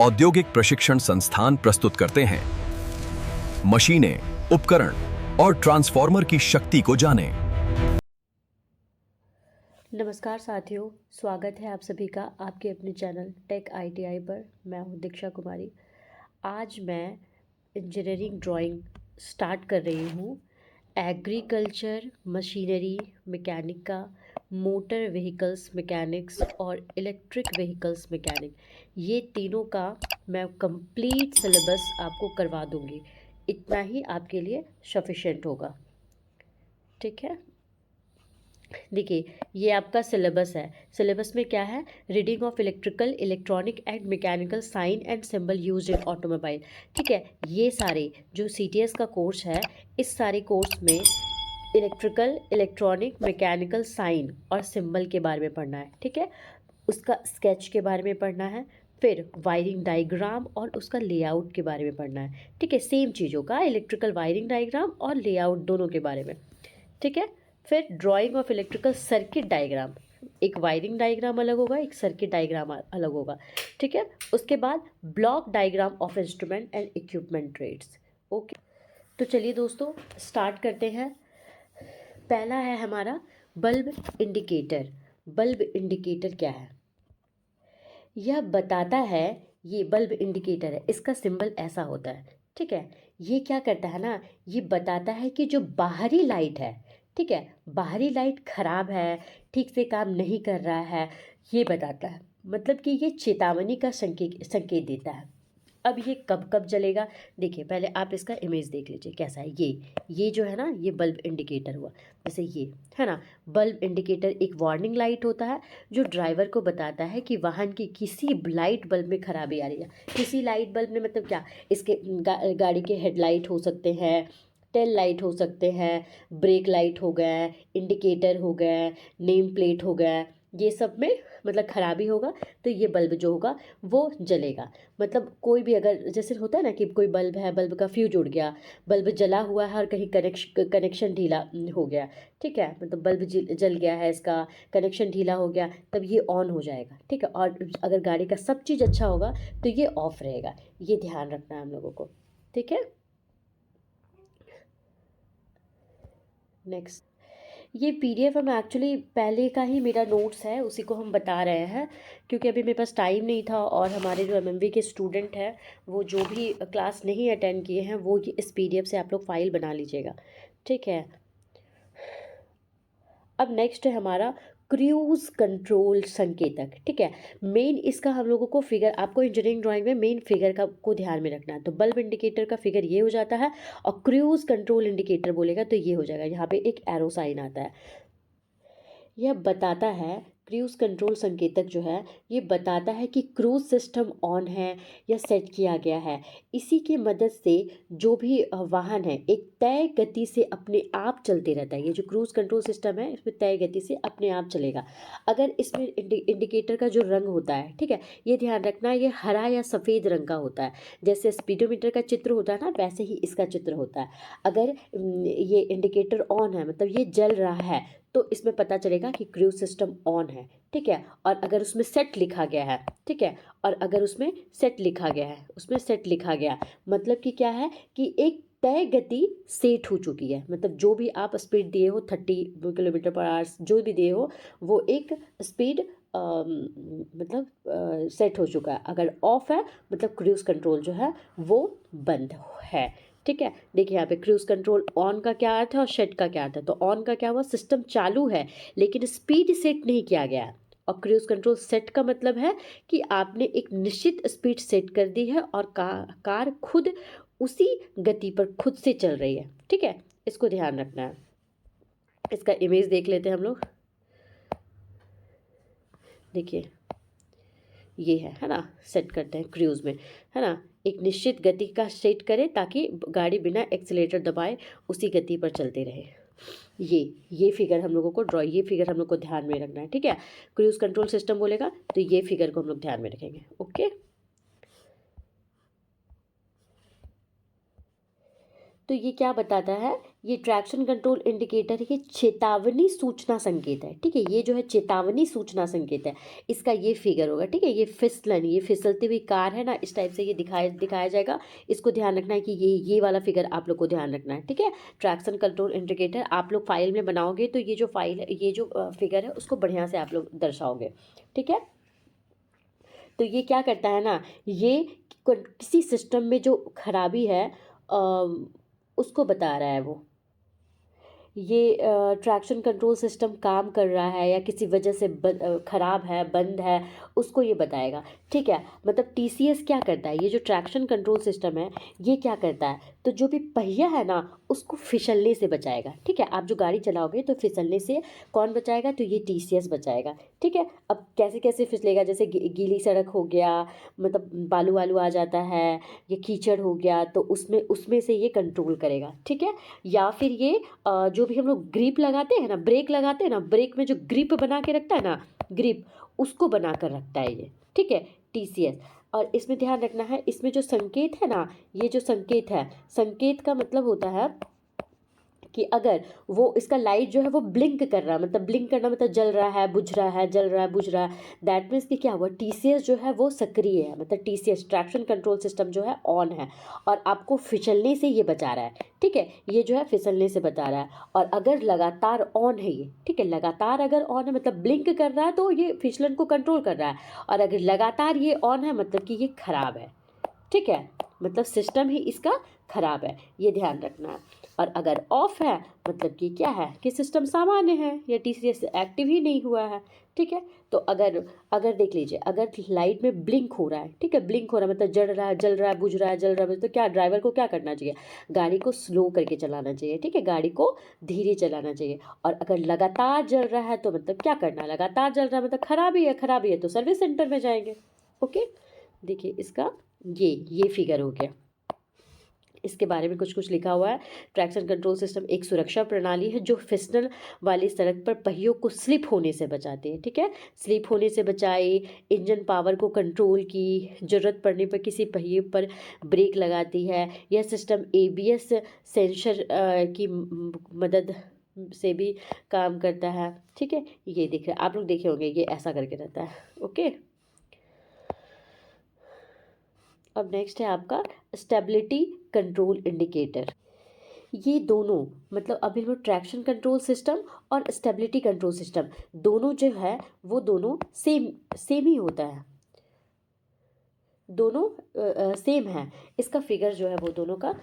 औद्योगिक प्रशिक्षण संस्थान प्रस्तुत करते हैं। मशीनें, उपकरण और ट्रांसफॉर्मर की शक्ति को जानें। नमस्कार साथियों, स्वागत है आप सभी का आपके अपने चैनल टेक ITI पर। मैं हूं दीक्षा कुमारी। आज मैं इंजीनियरिंग ड्राइंग स्टार्ट कर रही हूं। एग्रीकल्चर मशीनरी मैकेनिक का, मोटर व्हीकल्स मैकेनिक्स और इलेक्ट्रिक व्हीकल्स मैकेनिक, ये तीनों का मैं कंप्लीट सिलेबस आपको करवा दूंगी। इतना ही आपके लिए सफिशिएंट होगा, ठीक है। देखिए, ये आपका सिलेबस है। सिलेबस में क्या है? Reading of electrical, electronic and mechanical sign and symbol used in automobile. ठीक है, ये सारे जो CTS का कोर्स है, इस सारे कोर्स में इलेक्ट्रिकल, इलेक्ट्रॉनिक, मैकेनिकल साइन और सिंबल के बारे में पढ़ना है। ठीक है, उसका स्केच के बारे में पढ़ना है, फिर वायरिंग डायग्राम और उसका लेआउट के बारे में पढ़ना है। ठीक है, सेम चीज़ों का इलेक्ट्रिकल वायरिंग डायग्राम और लेआउट दोनों के बारे में। ठीक है, फिर drying of electrical circuit diagram, एक वायरिंग डायग्राम अलग होगा, एक सर्किट डायग्राम अलग होगा। ठीक है, उसके बाद block diagram of instrument and equipment trades. Okay, तो चलिए दोस्तों स्टार्ट करते हैं। पहला है हमारा बल्ब इंडिकेटर। बल्ब इंडिकेटर क्या है? यह बताता है, ये बल्ब इंडिकेटर है, इसका सिंबल ऐसा होता है। ठीक है, ये क्या करता है ना, ये बताता है कि जो बाहरी लाइट है, ठीक है, बाहरी लाइट खराब है, ठीक से काम नहीं कर रहा है, ये बताता है। मतलब कि ये चेतावनी का संकेत देता है। अब ये कब कब जलेगा? देखिए, पहले आप इसका इमेज देख लीजिए कैसा है। ये जो है ना, ये बल्ब इंडिकेटर हुआ। जैसे ये है ना, बल्ब इंडिकेटर एक वार्निंग लाइट होता है जो ड्राइवर को बताता है कि वाहन की किसी लाइट बल्ब में खराबी आ रही है। किसी लाइट बल्ब में मतलब क्या, इसके गाड़ी के हेडलाइट हो सकते हैं, टेल लाइट हो सकते हैं, ब्रेक लाइट हो गए, इंडिकेटर हो गए, नेम प्लेट हो गया, ये सब में मतलब खराबी होगा तो ये बल्ब जो होगा वो जलेगा। मतलब कोई भी अगर जैसे होता है ना कि कोई बल्ब है, बल्ब का फ्यूज उड़ गया, बल्ब जला हुआ है और कहीं कनेक्शन ढीला हो गया, ठीक है, मतलब बल्ब जल गया है, इसका कनेक्शन ढीला हो गया, तब ये ऑन हो जाएगा। ठीक है, और अगर गाड़ी का सब चीज़ अच्छा होगा तो ये ऑफ रहेगा। ये ध्यान रखना है हम लोगों को, ठीक है। नेक्स्ट, ये PDF हम एक्चुअली पहले का ही मेरा नोट्स है, उसी को हम बता रहे हैं क्योंकि अभी मेरे पास टाइम नहीं था। और हमारे जो MMV के स्टूडेंट हैं, वो जो भी क्लास नहीं अटेंड किए हैं, वो इस PDF से आप लोग फाइल बना लीजिएगा। ठीक है, अब नेक्स्ट है हमारा क्रूज कंट्रोल संकेतक। ठीक है, मेन इसका हम लोगों को फिगर, आपको इंजीनियरिंग ड्राइंग में मेन फिगर का को ध्यान में रखना है। तो बल्ब इंडिकेटर का फिगर ये हो जाता है, और क्रूज कंट्रोल इंडिकेटर बोलेगा तो ये हो जाएगा। यहाँ पे एक एरो साइन आता है, यह बताता है, क्रूज कंट्रोल संकेतक जो है ये बताता है कि क्रूज सिस्टम ऑन है या सेट किया गया है। इसी की मदद से जो भी वाहन है एक तय गति से अपने आप चलते रहता है। ये जो क्रूज कंट्रोल सिस्टम है इसमें तय गति से अपने आप चलेगा। अगर इसमें इंडिकेटर का जो रंग होता है, ठीक है, ये ध्यान रखना, ये हरा या सफ़ेद रंग का होता है। जैसे स्पीडोमीटर का चित्र होता है ना, वैसे ही इसका चित्र होता है। अगर ये इंडिकेटर ऑन है मतलब ये जल रहा है, तो इसमें पता चलेगा कि क्रूज सिस्टम ऑन है। ठीक है, और अगर उसमें सेट लिखा गया है, ठीक है, और अगर उसमें सेट लिखा गया है, उसमें सेट लिखा गया मतलब कि क्या है कि एक तय गति सेट हो चुकी है। मतलब जो भी आप स्पीड दिए हो 30 km/h, जो भी दिए हो वो एक स्पीड मतलब सेट हो चुका है। अगर ऑफ है मतलब क्रूज कंट्रोल जो है वो बंद है। ठीक है, देखिए यहाँ पे क्रूज कंट्रोल ऑन का क्या अर्थ है और सेट का क्या अर्थ है। तो ऑन का क्या हुआ, सिस्टम चालू है लेकिन स्पीड सेट नहीं किया गया है। और क्रूज कंट्रोल सेट का मतलब है कि आपने एक निश्चित स्पीड सेट कर दी है और कार खुद उसी गति पर खुद से चल रही है। ठीक है, इसको ध्यान रखना है। इसका इमेज देख लेते हैं हम लोग। देखिए ये है ना, सेट करते हैं क्रूज में, है ना, एक निश्चित गति का सेट करें ताकि गाड़ी बिना एक्सीलेटर दबाए उसी गति पर चलते रहे। ये फिगर हम लोगों को ये फिगर हम लोग को ध्यान में रखना है। ठीक है, क्रूज कंट्रोल सिस्टम बोलेगा तो ये फिगर को हम लोग ध्यान में रखेंगे। ओके, तो ये क्या बताता है, ये ट्रैक्शन कंट्रोल इंडिकेटर ये चेतावनी सूचना संकेत है। ठीक है, ये जो है चेतावनी सूचना संकेत है, इसका ये फिगर होगा। ठीक है, ये फिसलन, ये फिसलती हुई कार है ना, इस टाइप से ये दिखाया जाएगा। इसको ध्यान रखना है कि ये वाला फिगर आप लोग को ध्यान रखना है। ठीक है, ट्रैक्शन कंट्रोल इंडिकेटर आप लोग फाइल में बनाओगे तो ये जो फाइल है, ये जो फिगर है उसको बढ़िया से आप लोग दर्शाओगे। ठीक है, तो ये क्या करता है ना, ये किसी सिस्टम में जो खराबी है उसको बता रहा है। वो ये ट्रैक्शन कंट्रोल सिस्टम काम कर रहा है या किसी वजह से ख़राब है, बंद है, उसको ये बताएगा। ठीक है, मतलब टीसीएस क्या करता है, ये जो ट्रैक्शन कंट्रोल सिस्टम है ये क्या करता है, तो जो भी पहिया है ना उसको फिसलने से बचाएगा। ठीक है, आप जो गाड़ी चलाओगे तो फिसलने से कौन बचाएगा, तो ये टीसीएस बचाएगा। ठीक है, अब कैसे कैसे फिसलेगा, जैसे गीली सड़क हो गया, मतलब बालू वालू आ जाता है, ये कीचड़ हो गया, तो उसमें से ये कंट्रोल करेगा। ठीक है, या फिर ये जो भी हम लोग ग्रिप लगाते हैं ना, ब्रेक लगाते हैं ना, ब्रेक में जो ग्रिप बना के रखता है ना, ग्रिप उसको बना कर रखता है ये। ठीक है, टीसीएस। और इसमें ध्यान रखना है, इसमें जो संकेत है ना, ये जो संकेत है, संकेत का मतलब होता है कि अगर वो इसका लाइट जो है वो ब्लिंक कर रहा है, मतलब ब्लिंक करना मतलब जल रहा है, बुझ रहा है, जल रहा है, बुझ रहा है, दैट मीन्स कि क्या हुआ, टीसीएस जो है वो सक्रिय है, मतलब टीसीएस ट्रैक्शन कंट्रोल सिस्टम जो है ऑन है और आपको फिसलने से ये बचा रहा है। ठीक है, ये जो है फिसलने से बता रहा है। और अगर लगातार ऑन है ये, ठीक है, लगातार अगर ऑन है मतलब ब्लिंक कर रहा है तो ये फिसलन को कंट्रोल कर रहा है, और अगर लगातार ये ऑन है मतलब कि ये खराब है। ठीक है, मतलब सिस्टम ही इसका खराब है, ये ध्यान रखना है। और अगर ऑफ है मतलब कि क्या है, कि सिस्टम सामान्य है या टीसीएस एक्टिव ही नहीं हुआ है। ठीक है, तो अगर देख लीजिए, अगर लाइट में ब्लिंक हो रहा है, ठीक है, ब्लिंक हो रहा है मतलब जल रहा है, जल रहा है, बुझ रहा है, जल रहा है, तो क्या ड्राइवर को क्या करना चाहिए, गाड़ी को स्लो करके चलाना चाहिए। ठीक है, गाड़ी को धीरे चलाना चाहिए। और अगर लगातार जल रहा है तो मतलब क्या करना है, लगातार जल रहा है मतलब खराबी है तो सर्विस सेंटर में जाएंगे। ओके, देखिए इसका ये फिगर हो गया, इसके बारे में कुछ कुछ लिखा हुआ है। ट्रैक्शन कंट्रोल सिस्टम एक सुरक्षा प्रणाली है जो फिसलन वाली सड़क पर पहियों को स्लिप होने से बचाती है। ठीक है, स्लिप होने से बचाए, इंजन पावर को कंट्रोल की, ज़रूरत पड़ने पर किसी पहिए पर ब्रेक लगाती है। यह सिस्टम एबीएस सेंसर की मदद से भी काम करता है। ठीक है, ये दिख रहा है, आप लोग देखे होंगे, ये ऐसा करके रहता है। ओके, अब नेक्स्ट है आपका स्टेबिलिटी कंट्रोल इंडिकेटर। ये दोनों, मतलब अभी हम ट्रैक्शन कंट्रोल सिस्टम और स्टेबिलिटी कंट्रोल सिस्टम दोनों जो है वो दोनों सेम ही होता है, दोनों सेम है। इसका फिगर जो है वो दोनों का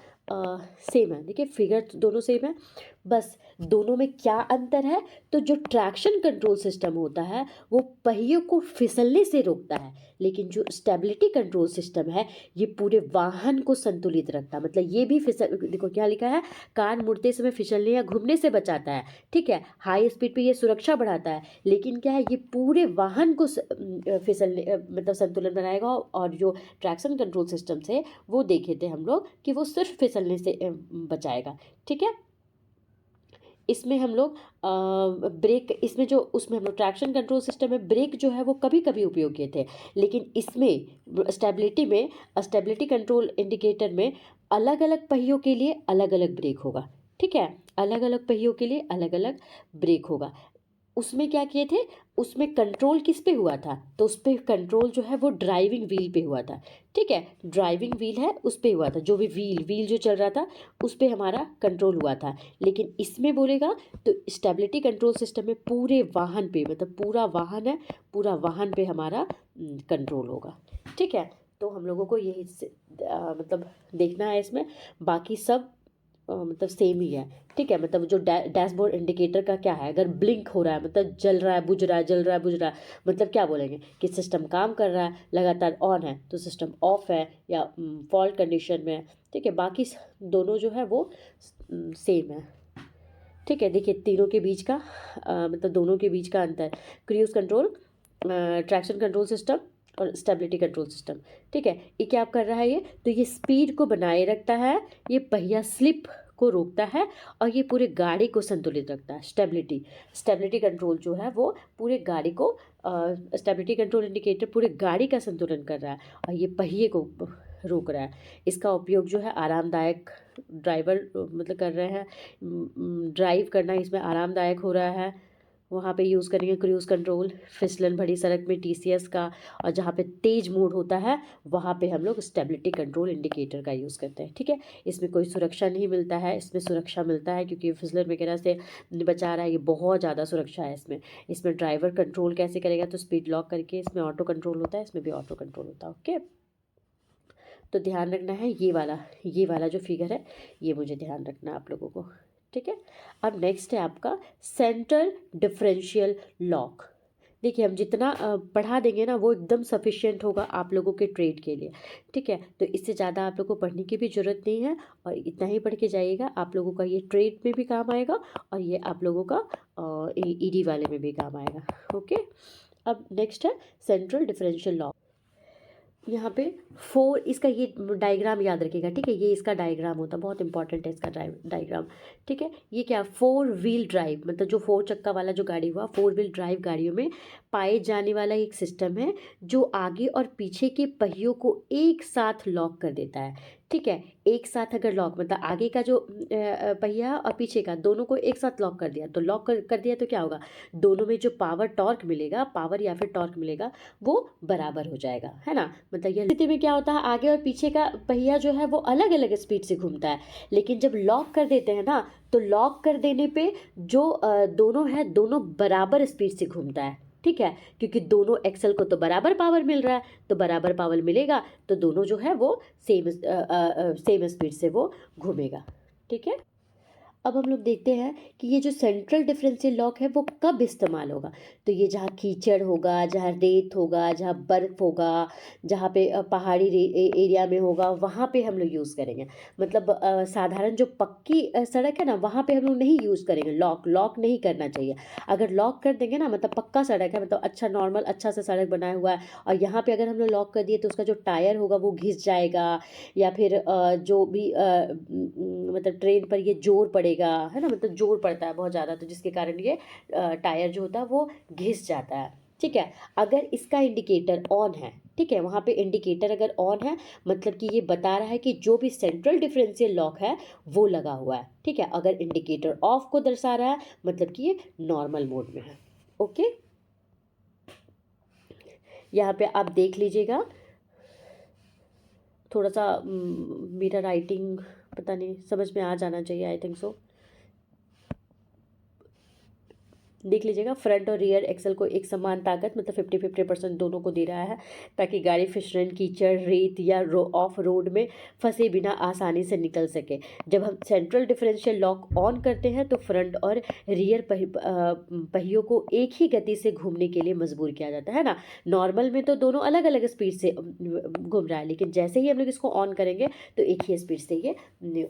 सेम है। देखिए फिगर दोनों सेम है, बस दोनों में क्या अंतर है, तो जो ट्रैक्शन कंट्रोल सिस्टम होता है वो पहियों को फिसलने से रोकता है, लेकिन जो स्टेबिलिटी कंट्रोल सिस्टम है ये पूरे वाहन को संतुलित रखता है। मतलब ये भी देखो क्या लिखा है, कार मुड़ते समय फिसलने या घूमने से बचाता है। ठीक है, हाई स्पीड पे ये सुरक्षा बढ़ाता है, लेकिन क्या है, ये पूरे वाहन को फिसलने मतलब संतुलन बनाएगा। और जो ट्रैक्शन कंट्रोल सिस्टम से वो देखे थे हम लोग कि वो सिर्फ फिसलने से बचाएगा। ठीक है, इसमें हम लोग ब्रेक, इसमें जो उसमें हम लोग ट्रैक्शन कंट्रोल सिस्टम में ब्रेक जो है वो कभी कभी उपयोग किए थे, लेकिन इसमें स्टेबिलिटी कंट्रोल इंडिकेटर में अलग अलग पहियों के लिए अलग अलग ब्रेक होगा। ठीक है, अलग अलग पहियों के लिए अलग अलग ब्रेक होगा। उसमें क्या किए थे, उसमें कंट्रोल किस पे हुआ था, तो उस पर कंट्रोल जो है वो ड्राइविंग व्हील पे हुआ था। ठीक है, ड्राइविंग व्हील है उस पे हुआ था, जो भी व्हील जो चल रहा था उस पे हमारा कंट्रोल हुआ था। लेकिन इसमें बोलेगा तो स्टेबिलिटी कंट्रोल सिस्टम में पूरे वाहन पे, मतलब पूरा वाहन है, पूरा वाहन पे हमारा कंट्रोल होगा। ठीक है, तो हम लोगों को यही मतलब देखना है इसमें, बाकी सब मतलब सेम ही है। ठीक है, मतलब जो डैशबोर्ड इंडिकेटर का क्या है, अगर ब्लिंक हो रहा है मतलब जल रहा है, बुझ रहा है, जल रहा है, बुझ रहा है, मतलब क्या बोलेंगे कि सिस्टम काम कर रहा है, लगातार ऑन है तो सिस्टम ऑफ है या फॉल्ट कंडीशन में है। ठीक है, बाकी दोनों जो है वो सेम है। ठीक है, देखिए तीनों के बीच का मतलब दोनों के बीच का अंतर, cruise control, traction control system और स्टेबिलिटी कंट्रोल सिस्टम। ठीक है, ये क्या कर रहा है, ये तो ये स्पीड को बनाए रखता है, ये पहिया स्लिप को रोकता है, और ये पूरे गाड़ी को संतुलित रखता है। स्टेबिलिटी कंट्रोल जो है वो पूरे गाड़ी को स्टेबिलिटी कंट्रोल इंडिकेटर पूरे गाड़ी का संतुलन कर रहा है, और ये पहिए को रोक रहा है। इसका उपयोग जो है आरामदायक ड्राइवर मतलब कर रहे हैं, ड्राइव करना इसमें आरामदायक हो रहा है। वहाँ पे यूज़ करेंगे क्रूज़ कंट्रोल, फिसलन भरी सड़क में टीसीएस का, और जहाँ पे तेज मोड होता है वहाँ पे हम लोग स्टेबिलिटी कंट्रोल इंडिकेटर का यूज़ करते हैं। ठीक है, इसमें कोई सुरक्षा नहीं मिलता है, इसमें सुरक्षा मिलता है क्योंकि फिसलन वगैरह से बचा रहा है, ये बहुत ज़्यादा सुरक्षा है इसमें। इसमें ड्राइवर कंट्रोल कैसे करेगा, तो स्पीड लॉक करके, इसमें ऑटो कंट्रोल होता है, इसमें भी ऑटो कंट्रोल होता है। ओके, तो ध्यान रखना है ये वाला जो फिगर है ये मुझे ध्यान रखना है आप लोगों को। ठीक है, अब नेक्स्ट है आपका सेंटर डिफरेंशियल लॉक। देखिए, हम जितना पढ़ा देंगे ना वो एकदम सफिशिएंट होगा आप लोगों के ट्रेड के लिए। ठीक है, तो इससे ज़्यादा आप लोगों को पढ़ने की भी ज़रूरत नहीं है, और इतना ही पढ़ के जाइएगा, आप लोगों का ये ट्रेड में भी काम आएगा और ये आप लोगों का ईडी वाले में भी काम आएगा। ओके, अब नेक्स्ट है सेंट्रल डिफरेंशियल लॉक। यहाँ पे 4, इसका ये डायग्राम याद रखिएगा। ठीक है, ये इसका डायग्राम होता है, बहुत इंपॉर्टेंट है इसका डायग्राम। ठीक है, ये क्या 4 व्हील ड्राइव, मतलब जो 4 चक्का वाला जो गाड़ी हुआ, 4 व्हील ड्राइव गाड़ियों में पाए जाने वाला एक सिस्टम है जो आगे और पीछे के पहियों को एक साथ लॉक कर देता है। ठीक है, एक साथ अगर लॉक मतलब आगे का जो पहिया और पीछे का दोनों को एक साथ लॉक कर दिया, तो लॉक कर दिया तो क्या होगा, दोनों में जो पावर टॉर्क मिलेगा, पावर या फिर टॉर्क मिलेगा वो बराबर हो जाएगा, है ना। मतलब यह स्थिति में क्या होता है, आगे और पीछे का पहिया जो है वो अलग अलग स्पीड से घूमता है, लेकिन जब लॉक कर देते हैं ना, तो लॉक कर देने पे जो दोनों है दोनों बराबर स्पीड से घूमता है। ठीक है, क्योंकि दोनों एक्सल को तो बराबर पावर मिल रहा है, तो बराबर पावर मिलेगा तो दोनों जो है वो सेम स्पीड से वो घूमेगा। ठीक है, अब हम लोग देखते हैं कि ये जो सेंट्रल डिफरेंशियल लॉक है वो कब इस्तेमाल होगा। तो ये जहाँ कीचड़ होगा, जहाँ रेत होगा, जहाँ बर्फ़ होगा, जहाँ पे पहाड़ी एरिया में होगा, वहाँ पे हम लोग यूज़ करेंगे। मतलब साधारण जो पक्की सड़क है ना, वहाँ पे हम लोग नहीं यूज़ करेंगे, लॉक नहीं करना चाहिए। अगर लॉक कर देंगे ना, मतलब पक्का सड़क है, मतलब अच्छा नॉर्मल अच्छा सा सड़क बनाया हुआ है, और यहाँ पे अगर हम लोग लॉक कर दिए तो उसका जो टायर होगा वो घिस जाएगा, या फिर जो भी मतलब ट्रेन पर ये जोर पड़ेगा, है ना, मतलब जोर पड़ता है बहुत ज़्यादा, तो जिसके कारण ये टायर जो होता है वो घिस जाता है। ठीक है, अगर इसका इंडिकेटर ऑन है, ठीक है, वहाँ पे इंडिकेटर अगर ऑन है मतलब कि ये बता रहा है कि जो भी सेंट्रल डिफरेंशियल लॉक है वो लगा हुआ है। ठीक है, अगर इंडिकेटर ऑफ को दर्शा रहा है मतलब कि ये नॉर्मल मोड में है। ओके, यहाँ पे आप देख लीजिएगा, थोड़ा सा मेरा राइटिंग पता नहीं समझ में आ जाना चाहिए, आई थिंक सो। देख लीजिएगा, फ्रंट और रियर एक्सल को एक समान ताकत मतलब 50-50% दोनों को दे रहा है, ताकि गाड़ी फिसलन, कीचड़, रेत या ऑफ रोड में फंसे बिना आसानी से निकल सके। जब हम सेंट्रल डिफरेंशियल लॉक ऑन करते हैं तो फ्रंट और रियर पहियों को एक ही गति से घूमने के लिए मजबूर किया जाता है ना। नॉर्मल में तो दोनों अलग अलग स्पीड से घूम रहा है, लेकिन जैसे ही हम लोग इसको ऑन करेंगे तो एक ही स्पीड से ये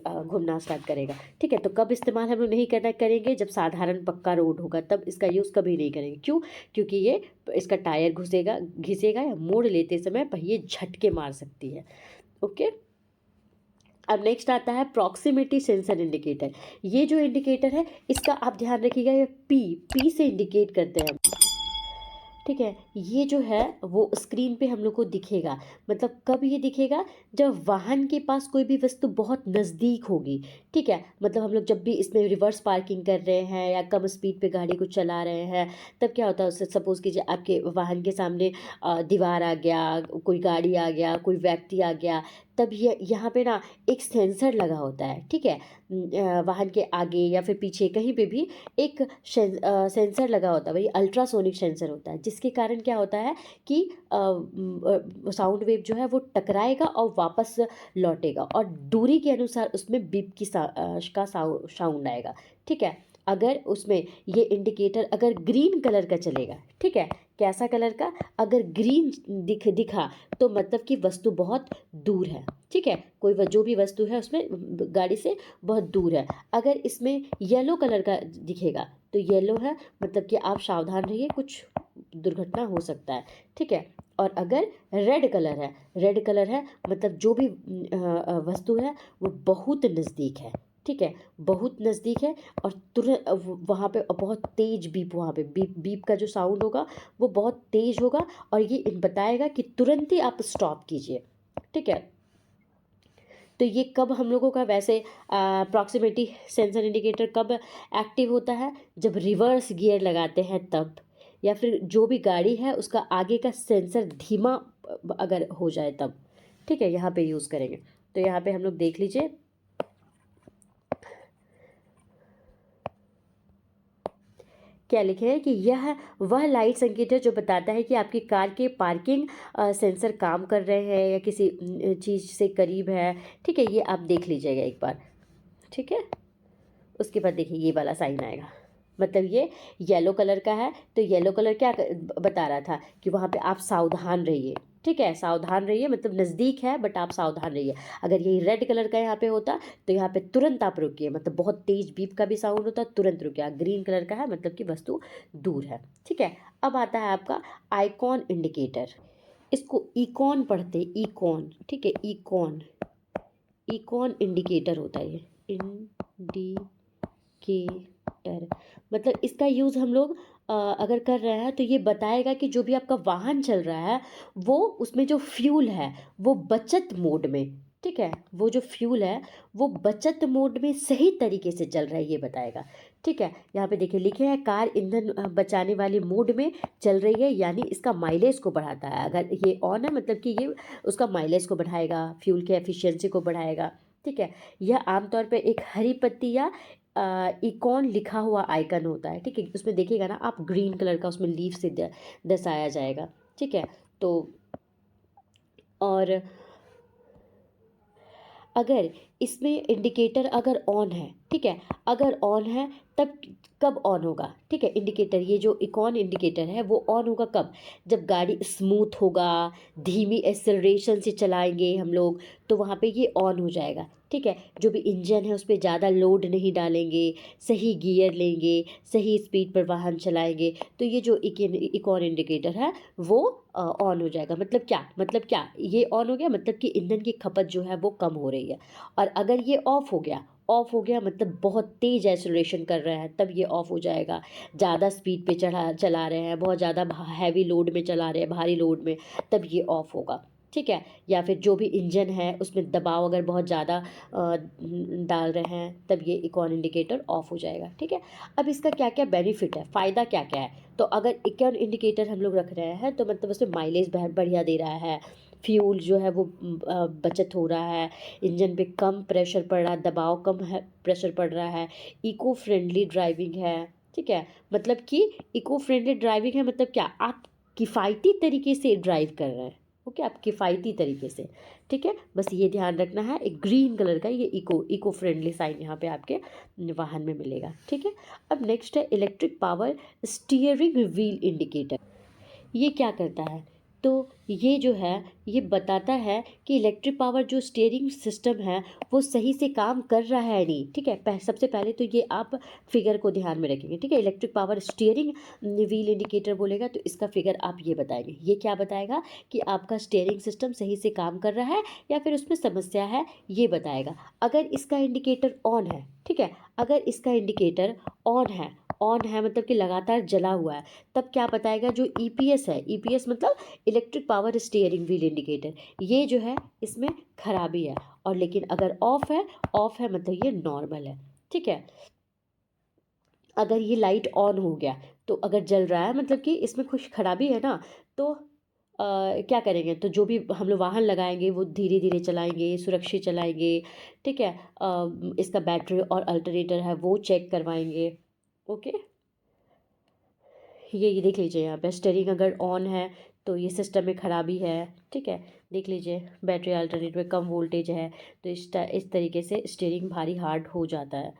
घूमना स्टार्ट करेगा। ठीक है, तो कब इस्तेमाल हम लोग नहीं करना करेंगे, जब साधारण पक्का रोड होगा तब इसका यूज़ कभी नहीं करेंगे। क्यों, क्योंकि ये इसका टायर घिसेगा या मोड़ लेते समय पहिए झटके मार सकती है। ओके, अब नेक्स्ट आता है प्रॉक्सिमिटी सेंसर इंडिकेटर। ये जो इंडिकेटर है इसका आप ध्यान रखिएगा, ये पी से इंडिकेट करते हैं। ठीक है, ये जो है वो स्क्रीन पे हम लोग को दिखेगा, मतलब कब ये दिखेगा, जब वाहन के पास कोई भी वस्तु बहुत नज़दीक होगी। ठीक है, मतलब हम लोग जब भी इसमें रिवर्स पार्किंग कर रहे हैं या कम स्पीड पे गाड़ी को चला रहे हैं, तब क्या होता है, उससे सपोज़ कीजिए आपके वाहन के सामने दीवार आ गया, कोई गाड़ी आ गया, कोई व्यक्ति आ गया, तब ये यहाँ पे ना एक सेंसर लगा होता है। ठीक है, वाहन के आगे या फिर पीछे कहीं पे भी एक सेंसर लगा होता है, वही अल्ट्रासोनिक सेंसर होता है, जिसके कारण क्या होता है कि साउंड वेव जो है वो टकराएगा और वापस लौटेगा, और दूरी के अनुसार उसमें बीप की का साउंड आएगा। ठीक है, अगर उसमें ये इंडिकेटर अगर ग्रीन कलर का चलेगा, ठीक है, कैसा कलर का, अगर ग्रीन दिखा तो मतलब कि वस्तु बहुत दूर है। ठीक है, कोई जो भी वस्तु है उसमें गाड़ी से बहुत दूर है। अगर इसमें येलो कलर का दिखेगा तो येलो है मतलब कि आप सावधान रहिए, कुछ दुर्घटना हो सकता है। ठीक है, और अगर रेड कलर है मतलब जो भी वस्तु है वो बहुत नज़दीक है। ठीक है, बहुत नज़दीक है, और तुरंत वहाँ पे बहुत तेज़ बीप, वहाँ पे बीप का जो साउंड होगा वो बहुत तेज़ होगा, और ये बताएगा कि तुरंत ही आप स्टॉप कीजिए। ठीक है, तो ये कब हम लोगों का वैसे प्रॉक्सिमिटी सेंसर इंडिकेटर कब एक्टिव होता है, जब रिवर्स गियर लगाते हैं तब, या फिर जो भी गाड़ी है उसका आगे का सेंसर धीमा अगर हो जाए तब। ठीक है, यहाँ पे यूज़ करेंगे। तो यहाँ पे हम लोग देख लीजिए, क्या लिखे हैं कि यह वह लाइट संकेत है जो बताता है कि आपकी कार के पार्किंग सेंसर काम कर रहे हैं या किसी चीज़ से करीब है। ठीक है, ये आप देख लीजिएगा एक बार। ठीक है, उसके बाद देखिए ये वाला साइन आएगा, मतलब ये येलो कलर का है। तो येलो कलर क्या बता रहा था कि वहाँ पे आप सावधान रहिए। ठीक है, सावधान रहिए मतलब नज़दीक है बट आप सावधान रहिए। अगर यही रेड कलर का यहाँ पे होता तो यहाँ पे तुरंत आप रुकिए, मतलब बहुत तेज बीप का भी साउंड होता, तुरंत रुकिए। ग्रीन कलर का है मतलब कि वस्तु दूर है। ठीक है, अब आता है आपका आइकॉन इंडिकेटर। इसको इकॉन पढ़ते, इकॉन। ठीक है, इकॉन, इकॉन इंडिकेटर होता है ये, इंडिकेटर। मतलब इसका यूज़ हम लोग अगर कर रहे हैं तो ये बताएगा कि जो भी आपका वाहन चल रहा है वो उसमें जो फ्यूल है वो बचत मोड में, ठीक है, वो जो फ्यूल है वो बचत मोड में सही तरीके से चल रहा है, ये बताएगा। ठीक है, यहाँ पे देखिए लिखे हैं कार ईंधन बचाने वाली मोड में चल रही है, यानी इसका माइलेज को बढ़ाता है। अगर ये ऑन है मतलब कि ये उसका माइलेज को बढ़ाएगा, फ्यूल के एफिशिएंसी को बढ़ाएगा। ठीक है, यह आमतौर पे एक हरी पत्ती या इकॉन लिखा हुआ आइकन होता है। ठीक है, उसमें देखिएगा ना आप, ग्रीन कलर का उसमें लीफ से दर्शाया जाएगा। ठीक है, तो और अगर इसमें इंडिकेटर अगर ऑन है, ठीक है, अगर ऑन है तब कब ऑन होगा। ठीक है, इंडिकेटर, ये जो इकॉन इंडिकेटर है वो ऑन होगा कब, जब गाड़ी स्मूथ होगा, धीमी एक्सेलरेशन से चलाएंगे हम लोग तो वहाँ पे ये ऑन हो जाएगा। ठीक है, जो भी इंजन है उस पर ज़्यादा लोड नहीं डालेंगे, सही गियर लेंगे, सही स्पीड पर वाहन चलाएंगे तो ये जो इकॉन इंडिकेटर है वो ऑन हो जाएगा। मतलब क्या ये ऑन हो गया मतलब कि ईंधन की खपत जो है वो कम हो रही है। और अगर ये ऑफ हो गया मतलब बहुत तेज़ एक्सेलरेशन कर रहे हैं तब ये ऑफ हो जाएगा। ज़्यादा स्पीड पे चला रहे हैं, बहुत ज़्यादा हैवी लोड में चला रहे हैं, भारी लोड में, तब ये ऑफ होगा। ठीक है, या फिर जो भी इंजन है उसमें दबाव अगर बहुत ज़्यादा डाल रहे हैं तब ये इकॉन इंडिकेटर ऑफ हो जाएगा। ठीक है, अब इसका क्या क्या बेनिफिट है, फ़ायदा क्या क्या है। तो अगर इकॉन इंडिकेटर हम लोग रख रहे हैं तो मतलब उसमें माइलेज बढ़िया दे रहा है, फ्यूल जो है वो बचत हो रहा है, इंजन पे कम प्रेशर पड़ रहा है, दबाव कम है, प्रेशर पड़ रहा है, इको फ्रेंडली ड्राइविंग है। ठीक है, मतलब कि इको फ्रेंडली ड्राइविंग है मतलब क्या, आप किफ़ायती तरीके से ड्राइव कर रहे हैं। ओके, आप किफ़ायती तरीके से। ठीक है, बस ये ध्यान रखना है। एक ग्रीन कलर का ये इको फ्रेंडली साइन यहाँ पे आपके वाहन में मिलेगा। ठीक है, अब नेक्स्ट है electric power steering wheel indicator. ये क्या करता है, तो ये जो है ये बताता है कि इलेक्ट्रिक पावर जो स्टीयरिंग सिस्टम है वो सही से काम कर रहा है नहीं। ठीक है, सबसे पहले तो ये आप फिगर को ध्यान में रखेंगे। ठीक है, electric power steering wheel indicator बोलेगा तो इसका फिगर आप ये बताएंगे। ये क्या बताएगा कि आपका स्टीयरिंग सिस्टम सही से काम कर रहा है या फिर उसमें समस्या है, ये बताएगा। अगर इसका इंडिकेटर ऑन है, ठीक है, अगर इसका इंडिकेटर ऑन है मतलब कि लगातार जला हुआ है, तब क्या बताएगा, जो ईपीएस है, ईपीएस मतलब electric power steering wheel indicator, ये जो है इसमें खराबी है। और लेकिन अगर ऑफ है मतलब ये नॉर्मल है। ठीक है, अगर ये लाइट ऑन हो गया तो अगर जल रहा है मतलब कि इसमें कुछ खराबी है ना, तो क्या करेंगे, तो जो भी हम लोग वाहन लगाएंगे वो धीरे धीरे चलाएंगे, सुरक्षित चलाएंगे। ठीक है, इसका बैटरी और अल्टरनेटर है वो चेक करवाएंगे। ओके, ये देख लीजिए यहाँ पे स्टीयरिंग अगर ऑन है तो ये सिस्टम में ख़राबी है। ठीक है, देख लीजिए बैटरी अल्टरनेट में कम वोल्टेज है तो इस तरीके से स्टीयरिंग भारी हार्ड हो जाता है।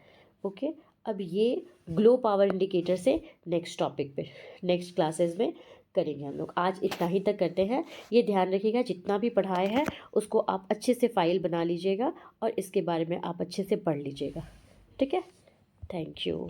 ओके, अब ये ग्लो पावर इंडिकेटर से नेक्स्ट टॉपिक पे नेक्स्ट क्लासेस में करेंगे हम लोग। आज इतना ही तक करते हैं। ये ध्यान रखिएगा जितना भी पढ़ाए हैं उसको आप अच्छे से फाइल बना लीजिएगा और इसके बारे में आप अच्छे से पढ़ लीजिएगा। ठीक है, थैंक यू।